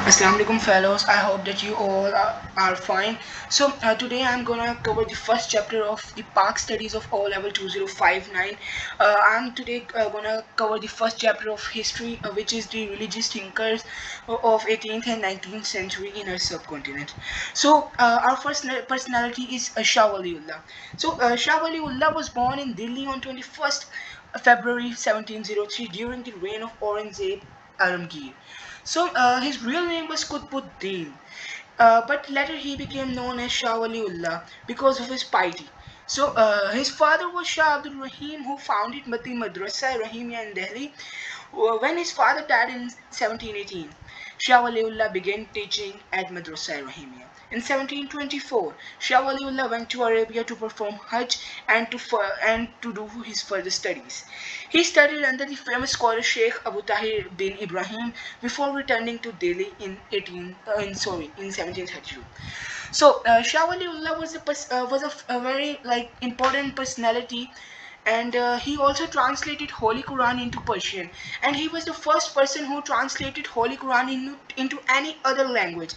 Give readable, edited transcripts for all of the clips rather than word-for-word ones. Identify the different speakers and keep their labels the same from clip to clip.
Speaker 1: Assalamu alaikum fellows, I hope that you all are fine. Today I'm gonna cover the first chapter of the Park Studies of O Level 2059. I'm today gonna cover the first chapter of history, which is the religious thinkers of 18th and 19th century in our subcontinent. Our first personality is Shah Waliullah. Shah Waliullah was born in Delhi on 21st February 1703 during the reign of Aurangzeb Alamgir. His real name was Qutbuddin, but later he became known as Shah Waliullah because of his piety. His father was Shah Abdul Rahim, who founded Mati Madrasa Rahimia in Delhi. When his father died in 1718, Shah Waliullah began teaching at Madrasa Rahimia. In 1724, Shah Waliullah went to Arabia to perform Hajj and to do his further studies. He studied under the famous scholar Sheikh Abu Tahir bin Ibrahim before returning to Delhi in 1732. Shah Waliullah was a very important personality, and he also translated Holy Quran into Persian, and he was the first person who translated Holy Quran into any other language.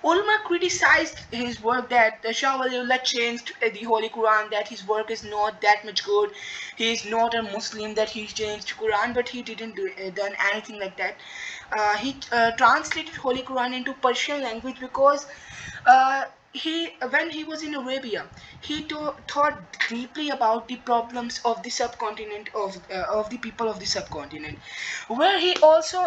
Speaker 1: Ulama criticized his work that the Shah Waliullah changed the Holy Quran, that his work is not that much good, he is not a Muslim, that he changed Quran, but he didn't done anything like that. He translated Holy Quran into Persian language because uh, when he was in Arabia, thought deeply about the problems of the subcontinent of the people of the subcontinent, where he also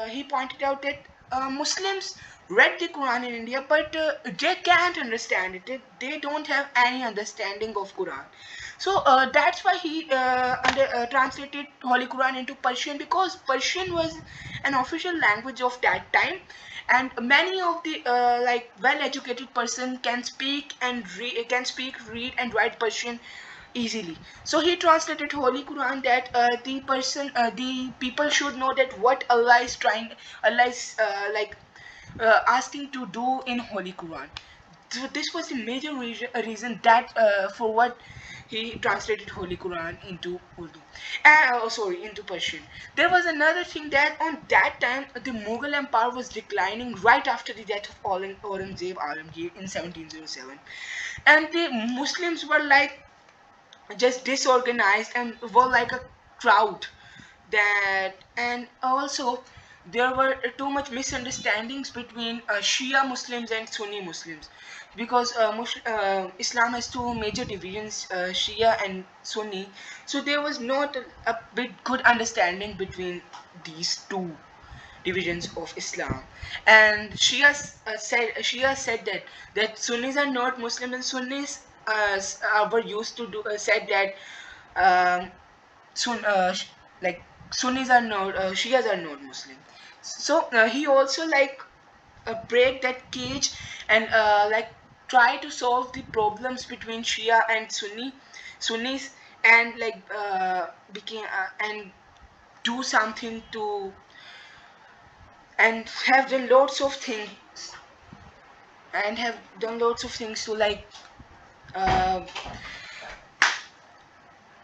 Speaker 1: he pointed out that Muslims read the Quran in India, but they can't understand it. They don't have any understanding of Quran. That's why he translated Holy Quran into Persian, because Persian was an official language of that time, and many of the well-educated person can speak, read, and write Persian easily. So he translated Holy Quran that the people should know that what Allah is asking to do in Holy Quran. So this was the major reason that for what he translated Holy Quran into Urdu. Into Persian. There was another thing that on that time the Mughal Empire was declining right after the death of Aurangzeb Alamgir in 1707, and the Muslims were like just disorganized and were like a crowd that, and also there were too much misunderstandings between Shia Muslims and Sunni Muslims, because Islam has two major divisions, Shia and Sunni. So there was not a bit good understanding between these two divisions of Islam, and Shia said that Sunnis are not Muslim, and Sunnis were used to said that um, Sun, like Sunnis are not Shias are not Muslim. He also break that cage and try to solve the problems between Shia and Sunnis, and became and do something to, and have done lots of things to uh,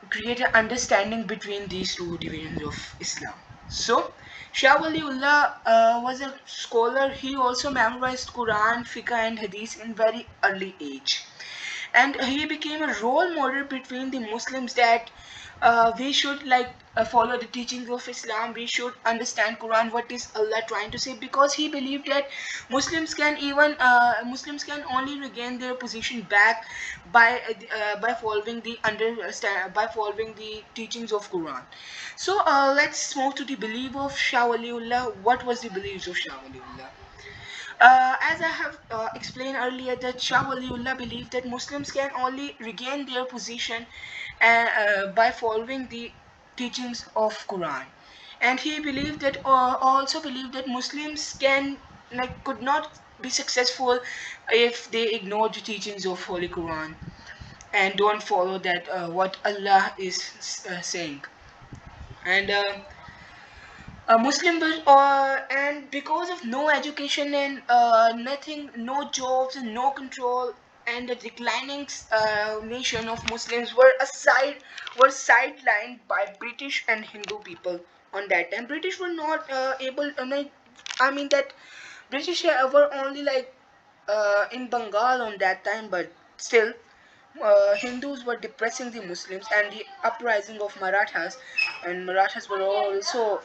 Speaker 1: create an understanding between these two divisions of Islam. So, Shah Waliullah was a scholar. He also memorized Quran, Fiqh, and Hadith in very early age, and he became a role model between the Muslims that we should follow the teachings of Islam. We should understand Quran, what is Allah trying to say, because he believed that Muslims can only regain their position back by following the teachings of Quran. Let's move to the belief of Shah Waliullah. What was the beliefs of Shah Waliullah? As I have explained earlier, that Shah Waliullah believed that Muslims can only regain their position by following the teachings of Quran, and he believed that also believed that Muslims could not be successful if they ignore the teachings of Holy Quran and don't follow that what Allah is saying. And Muslim and because of no education and nothing, no jobs and no control, and the declining nation of Muslims were sidelined by British and Hindu people on that time. British were not able. I mean that British were only like in Bengal on that time, but still Hindus were depressing the Muslims, and the uprising of Marathas, and Marathas were also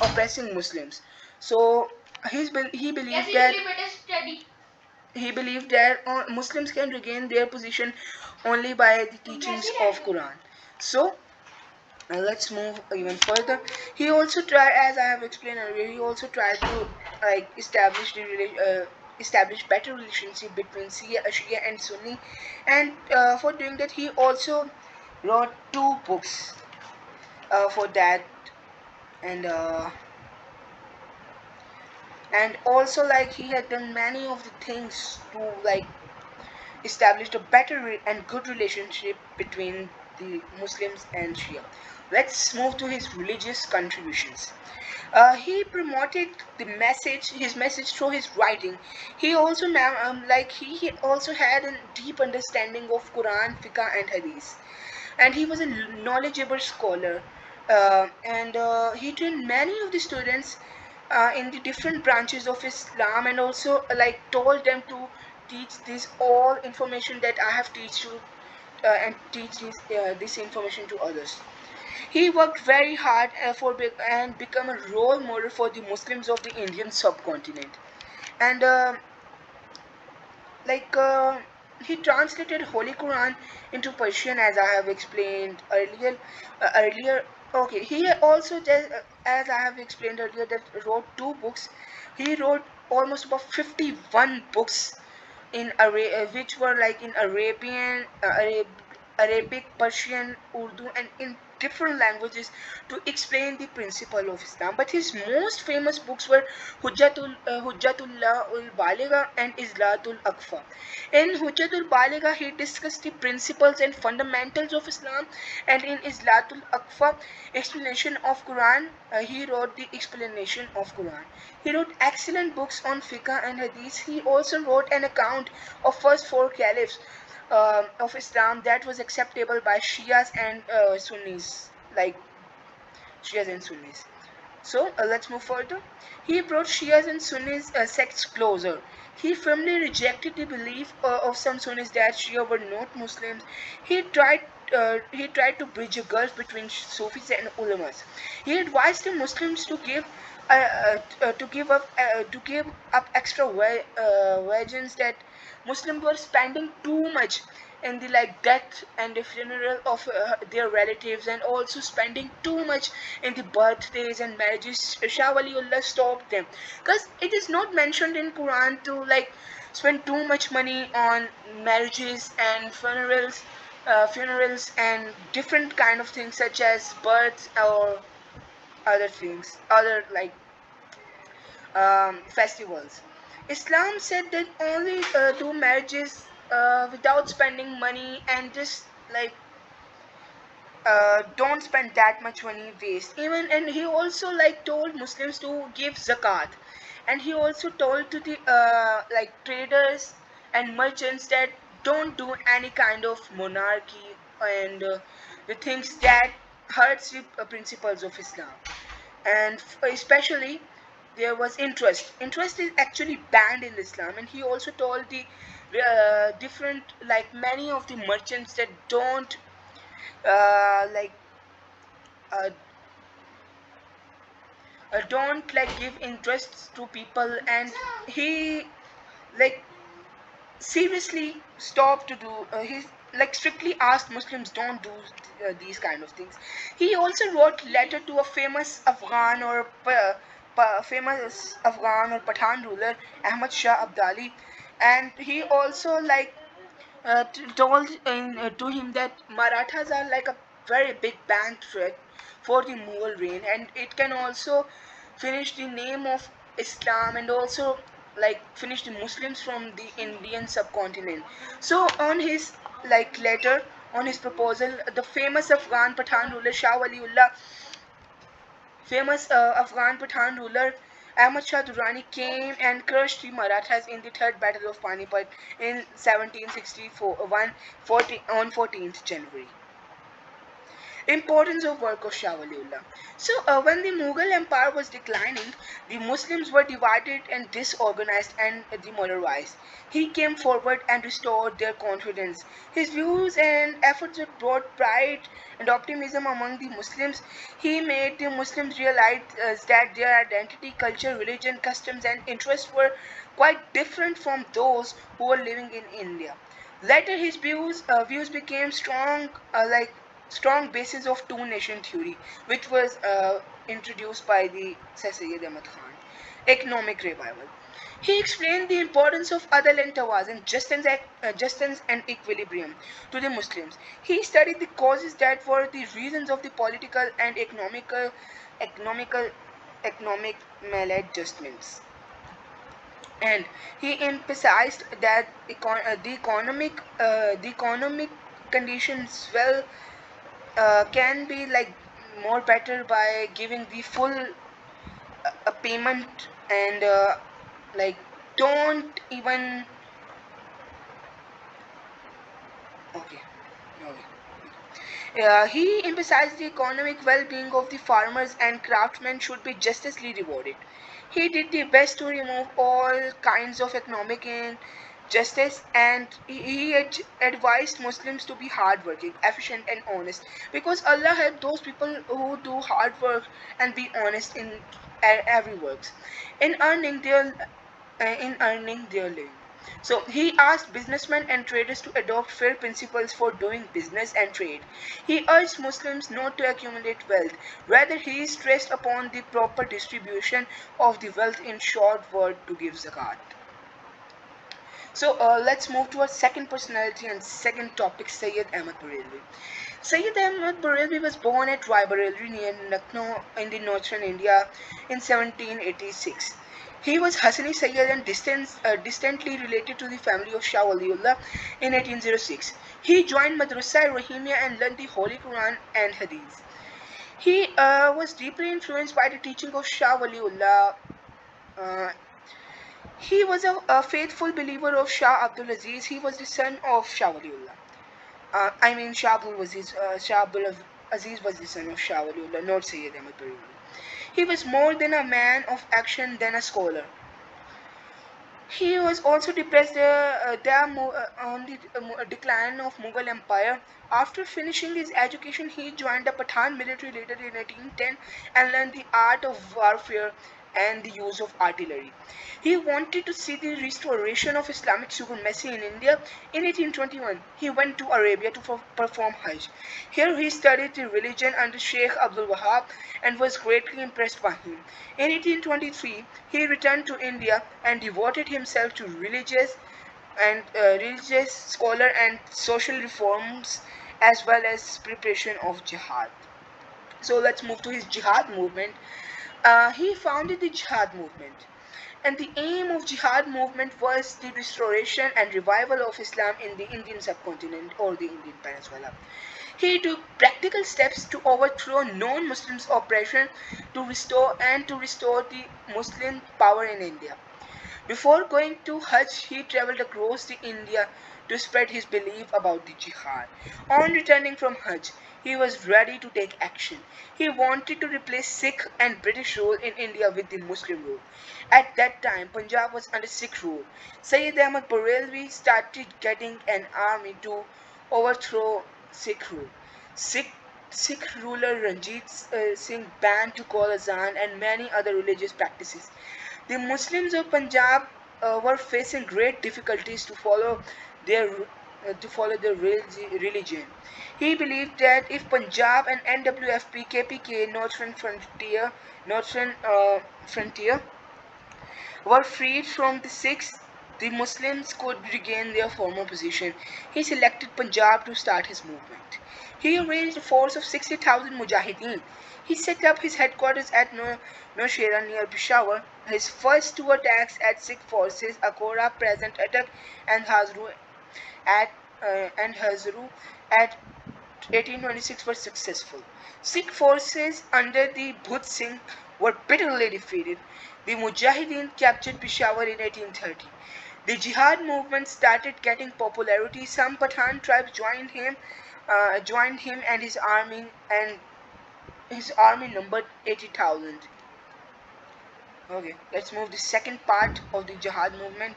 Speaker 1: oppressing Muslims. So he believed that Muslims can regain their position only by the teachings of Quran. So let's move even further. He also tried, as I have explained earlier, he also tried to like establish better relationship between Shia and Sunni, and for doing that he also wrote two books for that, and also like he had done many of the things to like established a better and good relationship between the Muslims and Shia. Let's move to his religious contributions. He promoted his message through his writing. He also he also had a deep understanding of Quran, Fiqh, and Hadith, and he was a knowledgeable scholar. And he trained many of the students in the different branches of Islam, and also like told them to teach this all information that I have teach you, and teach this information to others. He worked very hard and become a role model for the Muslims of the Indian subcontinent. And like he translated Holy Quran into Persian, as I have explained earlier. Okay, he also as I have explained earlier, that wrote two books. He wrote almost about 51 books in which were like in Arabic, Persian, Urdu, and in different languages to explain the principle of Islam. But his most famous books were Hujjatullah ul Baligha and Islatul Akfa. In Hujjatul Baligha, he discussed the principles and fundamentals of Islam, and in Islatul Akfa, explanation of Quran, he wrote the explanation of Quran. He wrote excellent books on fiqh and hadith. He also wrote an account of first four caliphs of Islam that was acceptable by Shias and Sunnis, like Shias and Sunnis. So let's move further. He brought Shias and Sunnis sects closer. He firmly rejected the belief of some Sunnis that Shia were not Muslims. He tried to bridge a gulf between Sufis and ulamas. He advised the Muslims to give up extra wages that Muslims were spending too much in the like death and the funeral of their relatives, and also spending too much in the birthdays and marriages. Shah Waliullah stopped them, because it is not mentioned in Quran to like spend too much money on marriages and funerals and different kind of things such as births or other things, other like festivals. Islam said that only do marriages without spending money, and just like don't spend that much money waste. Even, and he also like told Muslims to give zakat, and he also told to the like traders and merchants that don't do any kind of monarchy and the things that hurts the principles of Islam. And especially there was interest. Interest is actually banned in Islam, and he also told the different like many of the merchants that don't like uh, don't like give interests to people, and he like seriously stopped to do he like strictly asked Muslims don't do these kind of things. He also wrote letter to a famous Afghan or Pathan ruler, Ahmad Shah Abdali, and he also like told to him that Marathas are like a very big banned threat for the Mughal reign, and it can also finish the name of Islam, and also like finish the Muslims from the Indian subcontinent. So on his like letter, on his proposal, the famous Afghan Pathan ruler Ahmad Shah Durrani came and crushed the Marathas in the Third Battle of Panipat in 1764, on 14th January. Importance of work of Shah Waliullah. So, when the Mughal Empire was declining, the Muslims were divided and disorganized and demoralized. He came forward and restored their confidence. His views and efforts brought pride and optimism among the Muslims. He made the Muslims realize that their identity, culture, religion, customs, and interests were quite different from those who were living in India. Later, his views became strong basis of two nation theory, which was introduced by the Syed Ahmad Khan. Economic revival. He explained the importance of adal and tawazun, justice and equilibrium to the Muslims. He studied the causes that were the reasons of the political and economical economic maladjustments, and he emphasized that the economic conditions can be like more better by giving the full payment, and like don't even okay. He emphasized the economic well-being of the farmers and craftsmen should be justly rewarded. He did the best to remove all kinds of economic injustice, and he advised Muslims to be hardworking, efficient, and honest, because Allah helped those people who do hard work and be honest in every works in earning their living. So he asked businessmen and traders to adopt fair principles for doing business and trade. He urged Muslims not to accumulate wealth. Rather, he stressed upon the proper distribution of the wealth, in short word, to give zakat. So let's move to our second personality and second topic, Syed Ahmad Brelvi. Syed Ahmad Brelvi was born at Raebareli near Lucknow in the northern India in 1786. He was Hassani Syed and distantly related to the family of Shah Waliullah in 1806. He joined Madrasa Rahimia and learned the Holy Quran and Hadith. He was deeply influenced by the teaching of Shah Waliullah. Uh, he was a faithful believer of Shah Abdul Aziz. He was the son of Shah Waliullah. Shah Abdul Aziz was the son of Shah Waliullah, not Syed Ahmad Brelvi. He was more than a man of action than a scholar. He was also depressed on the decline of Mughal Empire. After finishing his education, he joined the Pathan military later in 1810 and learned the art of warfare and the use of artillery. He wanted to see the restoration of Islamic supremacy in India. In 1821, he went to Arabia to perform Hajj. Here he studied the religion under Sheikh Abdul Wahab and was greatly impressed by him. In 1823, he returned to India and devoted himself to religious scholar and social reforms, as well as preparation of jihad. So let's move to his jihad movement. He founded the jihad movement, and the aim of jihad movement was the restoration and revival of Islam in the Indian subcontinent or the Indian peninsula. He took practical steps to overthrow non-Muslims' oppression to restore the Muslim power in India. Before going to Hajj, he traveled across the India to spread his belief about the jihad. On returning from Hajj, he was ready to take action. He wanted to replace Sikh and British rule in India with the Muslim rule. At that time, Punjab was under Sikh rule. Syed Ahmad Brelvi started getting an army to overthrow Sikh rule. Sikh Sikh ruler Ranjit Singh banned to call azan and many other religious practices. The Muslims of Punjab were facing great difficulties to follow their religion. He believed that if Punjab and NWFP KPK Northern Frontier were freed from the Sikhs, the Muslims could regain their former position. He selected Punjab to start his movement. He arranged a force of 60,000 mujahideen. He set up his headquarters at Nowshera near Peshawar. His first two attacks at Sikh forces, Akora, Present Attack, and at Hazru at 1826 were successful. Sikh forces under the Bhut Singh were bitterly defeated. The Mujahideen captured Peshawar in 1830. The jihad movement started getting popularity. Some Pathan tribes joined him. joined him and his army numbered 80,000. Okay, let's move the second part of the jihad movement.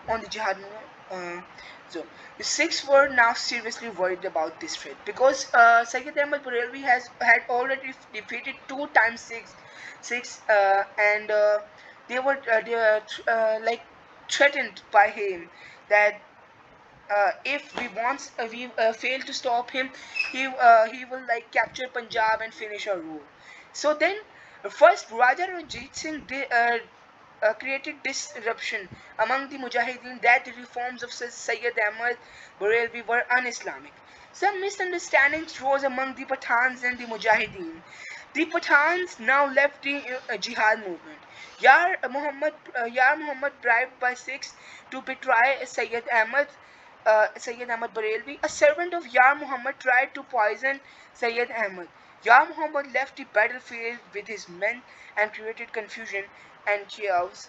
Speaker 1: On the jihad movement, so the Sikhs were now seriously worried about this threat because Syed Ahmad Brelvi has had already defeated two times Sikhs, and they were like threatened by him that if we fail to stop him, he will like capture Punjab and finish our rule. So then, first Raja Ranjit Singh created disruption among the Mujahideen that the reforms of Syed Ahmad Brelvi were un-Islamic. Some misunderstandings rose among the Pathans and the Mujahideen. The Pathans now left the jihad movement. Yar Muhammad bribed by Sikhs to betray Syed Ahmad Brelvi, a servant of Yar Muhammad, tried to poison Syed Ahmad. Yar Muhammad left the battlefield with his men and created confusion and chaos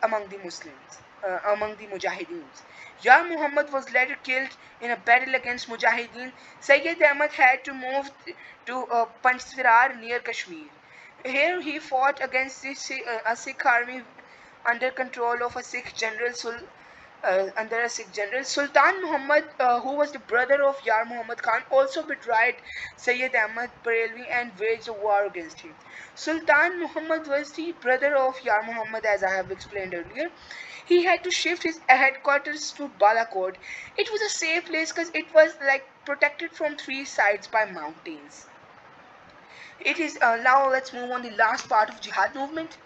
Speaker 1: among the Muslims, among the Mujahideens. Yar Muhammad was later killed in a battle against Mujahideen. Syed Ahmad had to move to Panchsarar near Kashmir. Here he fought against a Sikh army under control of a Sikh general Sultan Muhammad, who was the brother of Yar Muhammad Khan, also betrayed Syed Ahmad Brelvi and waged a war against him. Sultan Muhammad was the brother of Yar Muhammad, as I have explained earlier. He had to shift his headquarters to Balakot. It was a safe place because it was like protected from three sides by mountains. It is now let's move on the last part of jihad movement.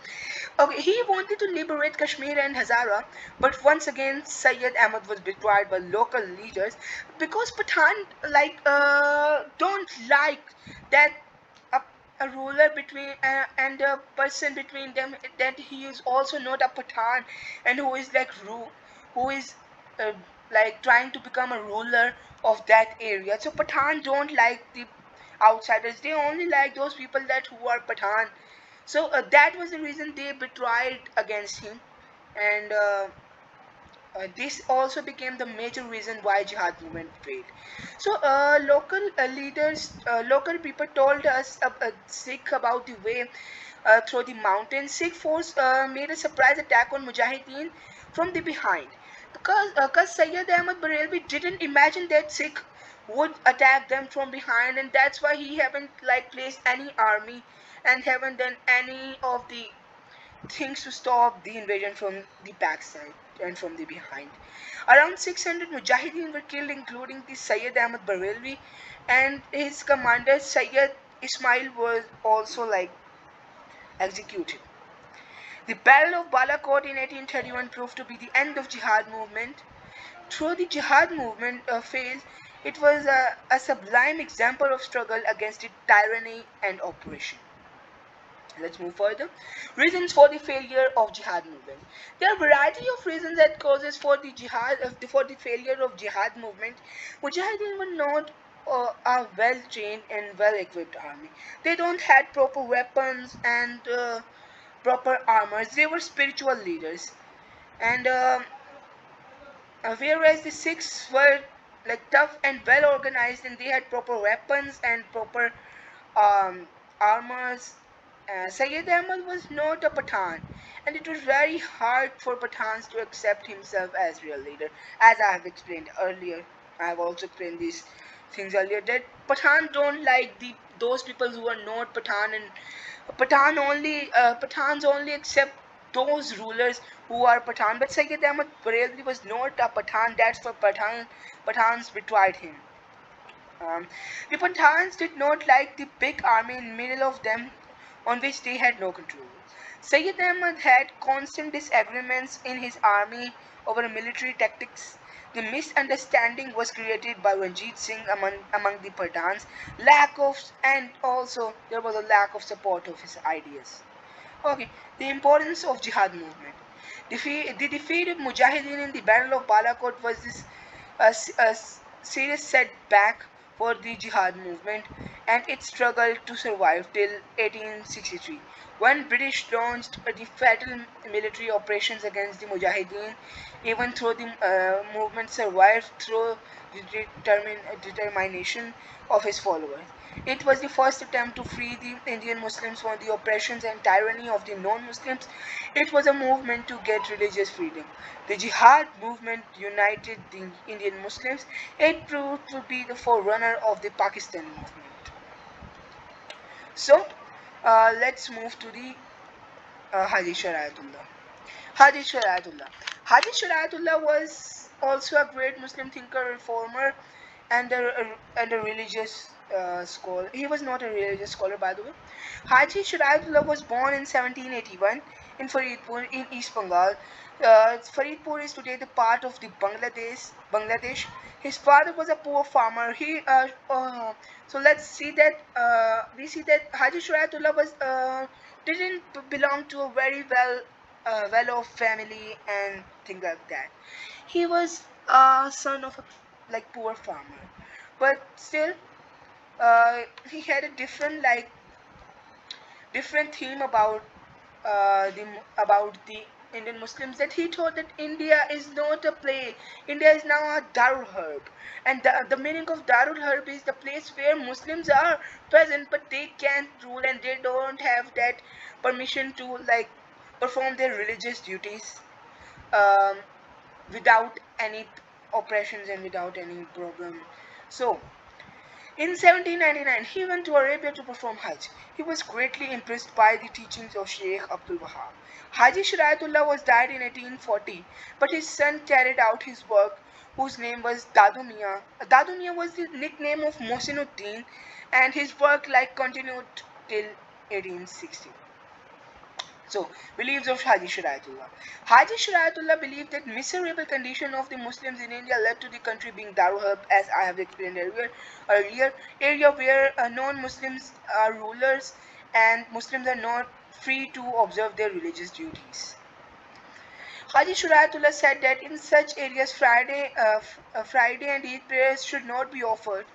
Speaker 1: Okay, he wanted to liberate Kashmir and Hazara, but once again Syed Ahmad was betrayed by local leaders because Pathan don't like that a, a ruler between and a person between them, that he is also not a Pathan and who is who is uh, like trying to become a ruler of that area. So Pathan don't like the outsiders. They only like those people that who are Pathan. So that was the reason they betrayed against him, and this also became the major reason why jihad movement failed. So local people told us Sikh about the way through the mountains. Sikh force made a surprise attack on Mujahideen from the behind, because Syed Ahmad Brelvi didn't imagine that Sikh would attack them from behind, and that's why he haven't like placed any army and haven't done any of the things to stop the invasion from the backside and from the behind. Around 600 Mujahideen were killed, including the Syed Ahmad Brelvi, and his commander Syed Ismail was also like executed. The Battle of Balakot in 1831 proved to be the end of jihad movement. Though the jihad movement failed, it was a sublime example of struggle against the tyranny and oppression. Let's move further. Reasons for the failure of jihad movement. There are a variety of reasons that causes for the failure of jihad movement. Mujahideen were not a well trained and well equipped army. They don't had proper weapons and proper armors. They were spiritual leaders, and whereas the Sikhs were like tough and well organized, and they had proper weapons and proper armors. Syed Ahmad was not a Pathan, and it was very hard for Pathans to accept himself as real leader. As I have explained earlier, I have also explained these things earlier that Pathan don't like the those people who are not Pathan, and Pathans only accept those rulers who are Pathan. But Syed Ahmad Brelvi was not a Pathan. That's why Pathans betrayed him. The Pathans did not like the big army in the middle of them on which they had no control. Syed Ahmad had constant disagreements in his army over military tactics. The misunderstanding was created by Ranjit Singh among the Pathans, and also there was a lack of support of his ideas. Okay, the importance of jihad movement. The defeat of Mujahideen in the Battle of Balakot was a serious setback for the jihad movement. and it struggled to survive till 1863, when British launched the fatal military operations against the Mujahideen. Even though the movement survived through the determination of his followers. It was the first attempt to free the Indian Muslims from the oppressions and tyranny of the non-Muslims. It was a movement to get religious freedom. The Jihad movement united the Indian Muslims. It proved to be the forerunner of the Pakistan movement. So, let's move to the Haji Shariatullah. Haji Shariatullah. Haji Shariatullah was also a great Muslim thinker, reformer, and a religious scholar. He was not a religious scholar, by the way. Haji Shariatullah was born in 1781 in Faridpur in East Bengal. Faridpur is today the part of the Bangladesh. His father was a poor farmer. So let's see that we see that Haji Shariatullah was didn't belong to a very well-off family and things like that. He was a son of a like poor farmer, but still he had a different theme about the Indian Muslims, that he thought that India is not a place. India is now a Darul Harb, and the meaning of Darul Harb is the place where Muslims are present, but they can't rule and they don't have that permission to like perform their religious duties um, without any oppressions and without any problem. So in 1799, he went to Arabia to perform Hajj. He was greatly impressed by the teachings of Sheikh Abdul Wahab. Haji Shariatullah was died in 1840, but his son carried out his work, whose name was Dadu Mian. Dadu Mian was the nickname of Mohsinuddin, and his work like continued till 1860. So, beliefs of Haji Shariatullah. Haji Shariatullah believed that miserable condition of the Muslims in India led to the country being Darul Harb, as I have explained earlier, area where non-Muslims are rulers and Muslims are not free to observe their religious duties. Haji Shariatullah said that in such areas Friday and Eid prayers should not be offered,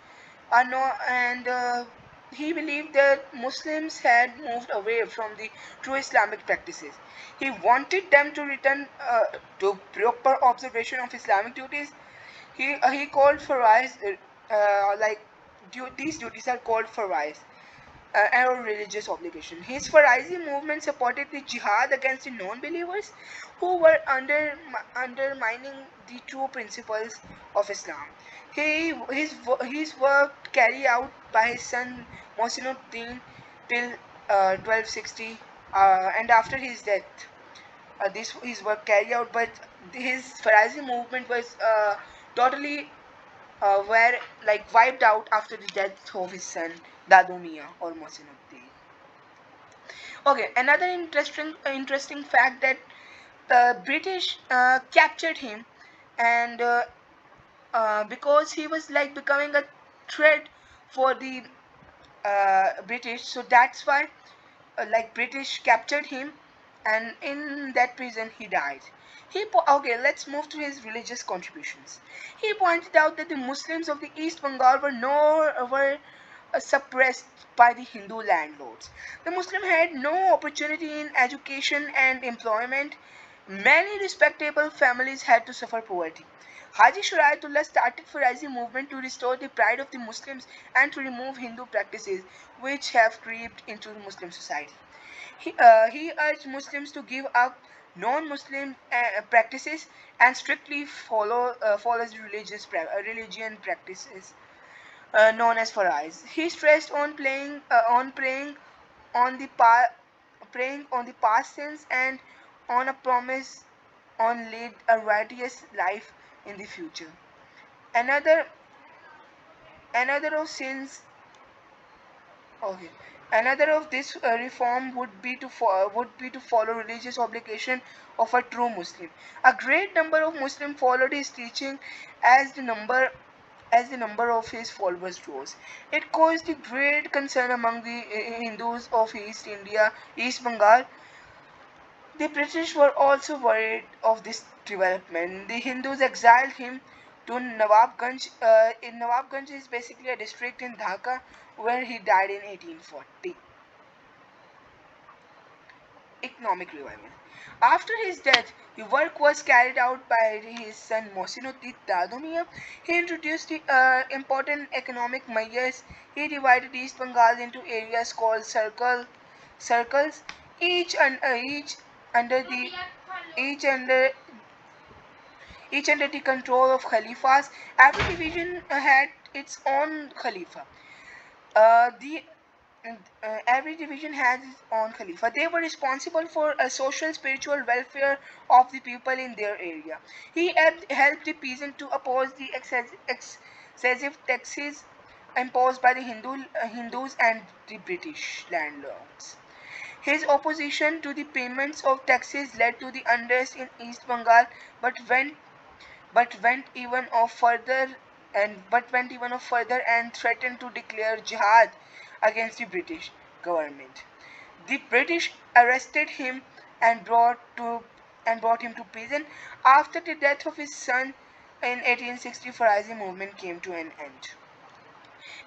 Speaker 1: no, and he believed that Muslims had moved away from the true Islamic practices. He wanted them to return to proper observation of Islamic duties. He called farais these duties are called farais and religious obligation. His Faraizi movement supported the jihad against the non-believers who were undermining the true principles of Islam. His work carried out by his son Mohsinuddin till 1260, and after his death, this his work carried out. But his Faraizi movement was totally were like wiped out after the death of his son Dadu Mian or Mohsinuddin. Okay, another interesting fact that the British captured him, and because he was like becoming a threat for the British, so that's why like British captured him, and in that prison he died. Okay, let's move to his religious contributions. He pointed out that the Muslims of the East Bengal were suppressed by the Hindu landlords. The Muslim had no opportunity in education and employment. Many respectable families had to suffer poverty. Haji Shariatullah started Faraizi movement to restore the pride of the Muslims and to remove Hindu practices which have crept into Muslim society. He urged Muslims to give up non-Muslim practices and strictly follow the religion practices known as farais. He stressed on on the praying on the past sins and on a promise on lead a righteous life in the future. Another another of sins Okay. Another of this reform would be to follow religious obligation of a true Muslim. A great number of Muslims followed his teaching as the number of his followers rose. It caused a great concern among the Hindus of East Bengal. The British were also worried of this development. The Hindus exiled him to Nawabganj. In Nawabganj is basically a district in Dhaka, where he died in 1840. Economic revival. After his death, the work was carried out by his son Mohsinuddin Dadumia. He introduced important economic measures. He divided East Bengal into areas called circles, each under the each under each under the control of Khalifas. Every division had its own Khalifa. The every division has its own Khalifa. They were responsible for a social spiritual welfare of the people in their area. He helped the peasant to oppose the excessive taxes imposed by the Hindus and the British landlords. His opposition to the payments of taxes led to the unrest in East Bengal, but went but went even off further and threatened to declare jihad against the British government. The British arrested him and brought him to prison. After the death of his son in 1860, Farisi movement came to an end.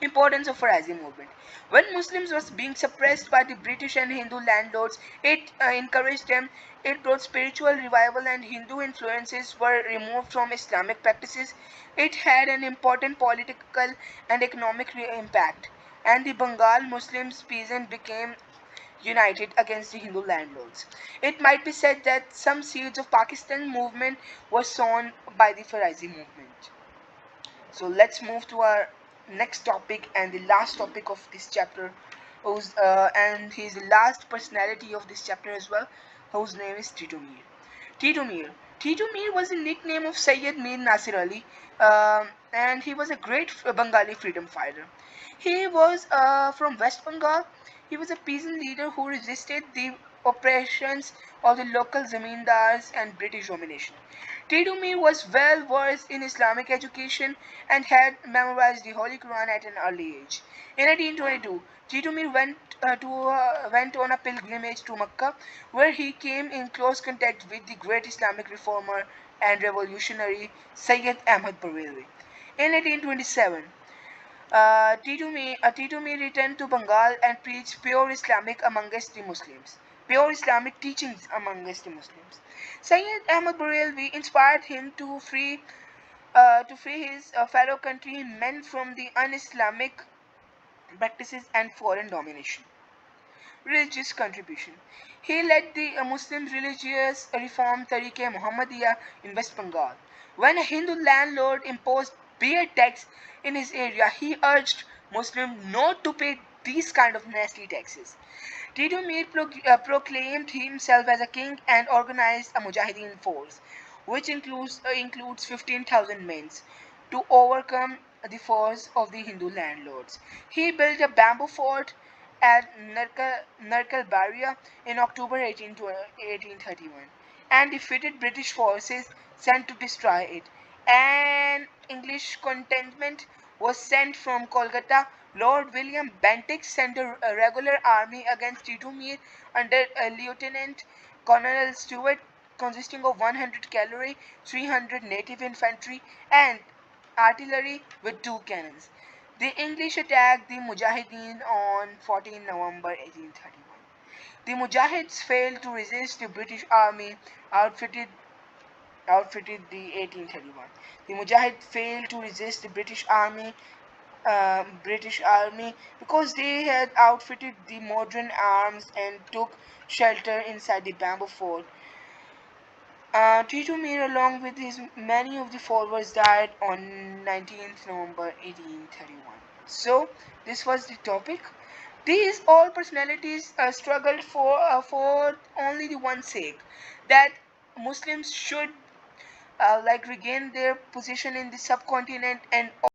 Speaker 1: Importance of Farisi movement. When Muslims was being suppressed by the British and Hindu landlords, it encouraged them. It brought spiritual revival and Hindu influences were removed from Islamic practices. It had an important political and economic impact, and the Bengal Muslims peasant became united against the Hindu landlords. It might be said that some seeds of Pakistan movement were sown by the Farisi movement. So let's move to our next topic and the last topic of this chapter, and he's the last personality of this chapter as well, whose name is Tito Mir. Tito Mir. Tito Mir was a nickname of Sayyid Mir Nasir Ali, and he was a great Bengali freedom fighter. He was from West Bengal. He was a peasant leader who resisted the oppressions of the local zamindars and British domination. Tidumir was well versed in Islamic education and had memorized the Holy Quran at an early age. In 1822, Tidumir went on a pilgrimage to Mecca, where he came in close contact with the great Islamic reformer and revolutionary Syed Ahmad Brelvi. In 1827, Titumi returned to Bengal and preached pure Islamic teachings amongst the Muslims. Syed Ahmad Brelvi inspired him to free his fellow countrymen from the un-Islamic practices and foreign domination. Religious contribution. He led the Muslim religious reform Tariq-e Muhammadiyah in West Bengal. When a Hindu landlord imposed beer tax in his area, he urged Muslims not to pay these kind of nasty taxes. Tito Mir proclaimed himself as a king and organized a Mujahideen force, which includes 15,000 men, to overcome the force of the Hindu landlords. He built a bamboo fort at Narkal Baria in October 1831 and defeated British forces sent to destroy it. An English contingent was sent from Kolkata. Lord William Bentinck sent a regular army against Titumir under Lieutenant Colonel Stewart, consisting of 100 cavalry, 300 native infantry, and artillery with two cannons. The English attacked the Mujahideen on 14 November 1831. The Mujahids failed to resist the British army outfitted outfitted the 1831. The Mujahid failed to resist the British army because they had outfitted the modern arms and took shelter inside the bamboo fort. Titu Mir, along with his many of the followers, died on 19th November 1831. So this was the topic. These all personalities struggled for only the one sake, that Muslims should like regain their position in the subcontinent and